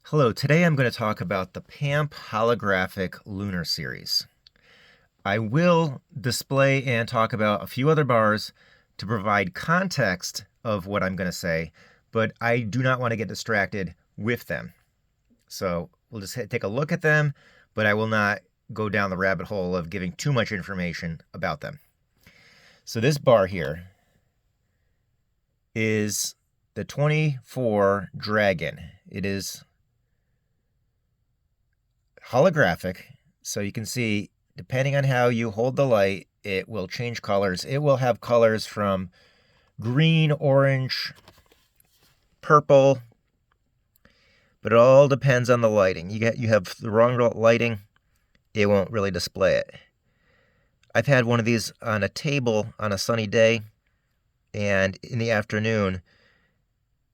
Hello, today I'm going to talk about the PAMP Holographic Lunar series. I will display and talk about a few other bars to provide context of what I'm going to say, but I do not want to get distracted with them. So we'll just take a look at them, but I will not go down the rabbit hole of giving too much information about them. So this bar here is the 24 Dragon. It is holographic, so you can see depending on how you hold the light, it will change colors. It will have colors from green, orange, purple, but it all depends on the lighting. You have the wrong lighting, it won't really display it. I've had one of these on a table on a sunny day, and in the afternoon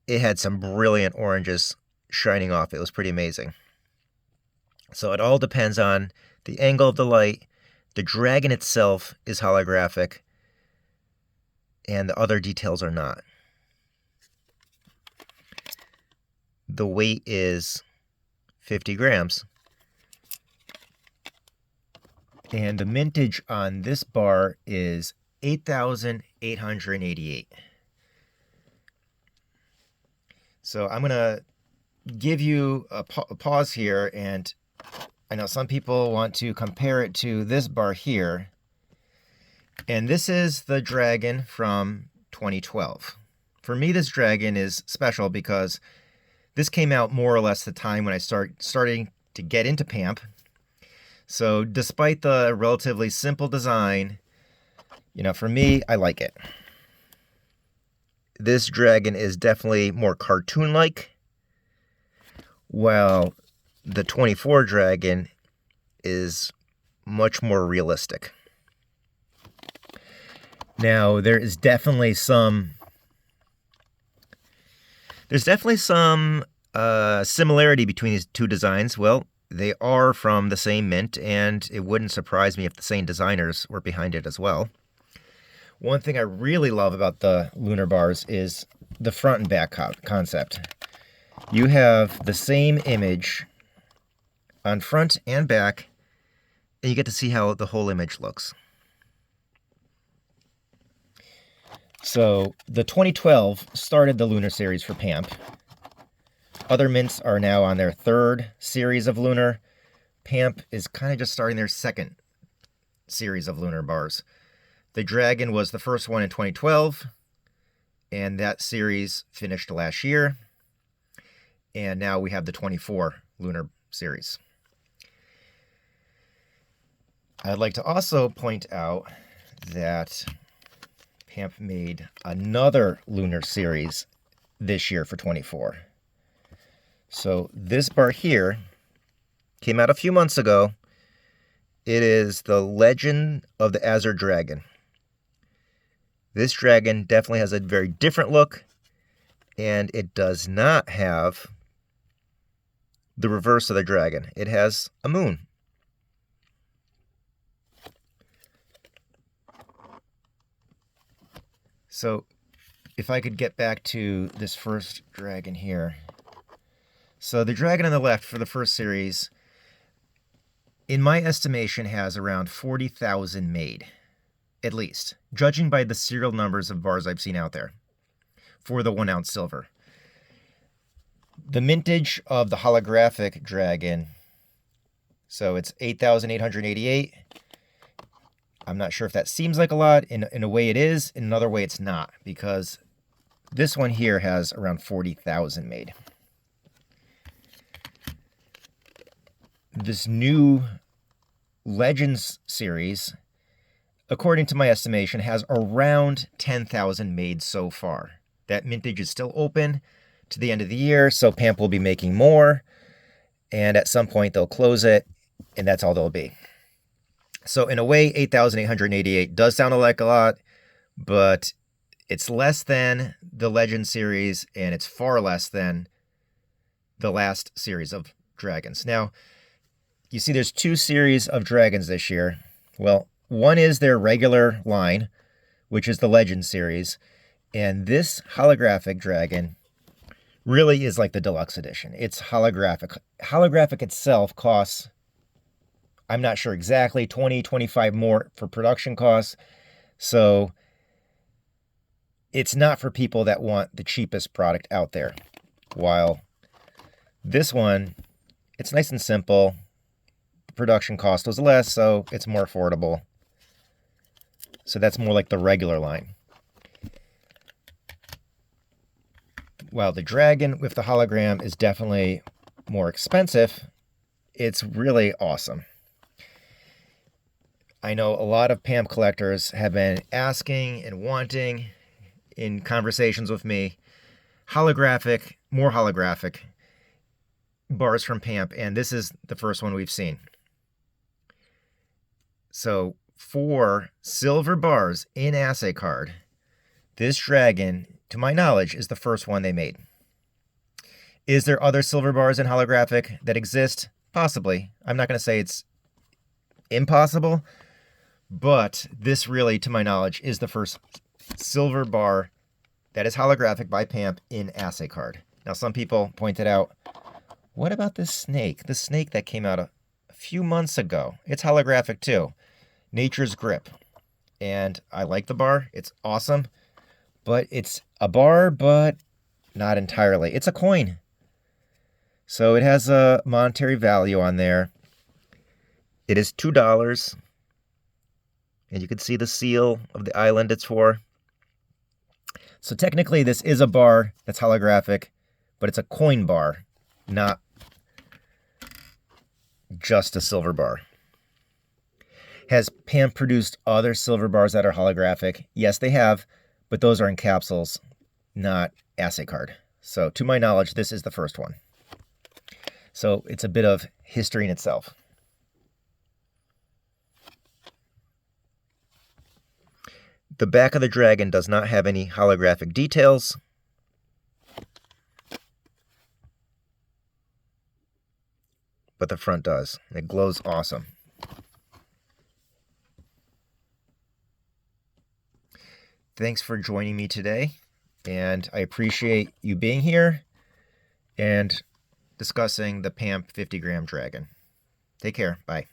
it had some brilliant oranges shining off. It was pretty amazing. So it all depends on the angle of the light. The dragon itself is holographic, and the other details are not. The weight is 50 grams. And the mintage on this bar is 8,888. So I'm going to give you a pause here, and I know some people want to compare it to this bar here. And this is the Dragon from 2012. For me, this Dragon is special because this came out more or less the time when I starting to get into PAMP. So despite the relatively simple design, for me, I like it. This Dragon is definitely more cartoon-like, while the 24 Dragon is much more realistic. Now, there's definitely some similarity between these two designs. Well, they are from the same mint, and it wouldn't surprise me if the same designers were behind it as well. One thing I really love about the Lunar bars is the front and back concept. You have the same image on front and back, and you get to see how the whole image looks. So the 2012 started the Lunar series for PAMP. Other mints are now on their third series of Lunar. PAMP is kind of just starting their second series of Lunar bars. The Dragon was the first one in 2012, and that series finished last year. And now we have the 24 Lunar series. I'd like to also point out that PAMP made another Lunar series this year for 24. So this bar here came out a few months ago. It is the Legend of the Azure Dragon. This dragon definitely has a very different look, and it does not have the reverse of the dragon. It has a moon. So if I could get back to this first dragon here. So the dragon on the left for the first series, in my estimation, has around 40,000 made, at least, judging by the serial numbers of bars I've seen out there for the 1 ounce silver. The mintage of the holographic dragon, so it's 8,888. I'm not sure if that seems like a lot. In a way it is, in another way it's not, because this one here has around 40,000 made. This new Legends series, according to my estimation, has around 10,000 made so far. That mintage is still open to the end of the year, so PAMP will be making more, and at some point they'll close it, and that's all there'll be. So in a way, 8,888 does sound like a lot, but it's less than the Legend series, and it's far less than the last series of dragons. Now, you see there's two series of dragons this year. Well, one is their regular line, which is the Legend series, and this holographic dragon really is like the deluxe edition. It's holographic. Holographic itself costs, I'm not sure exactly, 20, 25 more for production costs. So it's not for people that want the cheapest product out there. While this one, it's nice and simple. The production cost was less, so it's more affordable. So that's more like the regular line. While the Dragon with the hologram is definitely more expensive, it's really awesome. I know a lot of PAMP collectors have been asking and wanting in conversations with me holographic, more holographic bars from PAMP, and this is the first one we've seen. So 4 silver bars in assay card. This Dragon, to my knowledge, is the first one they made. Is there other silver bars in holographic that exist? Possibly. I'm not going to say it's impossible, but this really, to my knowledge, is the first silver bar that is holographic by PAMP in assay card. Now, some people pointed out, what about this snake? The snake that came out a few months ago. It's holographic too. Nature's Grip. And I like the bar. It's awesome. But it's a bar, but not entirely. It's a coin. So it has a monetary value on there. It is $2. And you can see the seal of the island it's for. So technically this is a bar that's holographic, but it's a coin bar, not just a silver bar. Has PAMP produced other silver bars that are holographic? Yes, they have, but those are in capsules, not assay card. So to my knowledge, this is the first one. So it's a bit of history in itself. The back of the Dragon does not have any holographic details. But the front does. It glows awesome. Thanks for joining me today, and I appreciate you being here and discussing the PAMP 50-gram Dragon. Take care. Bye.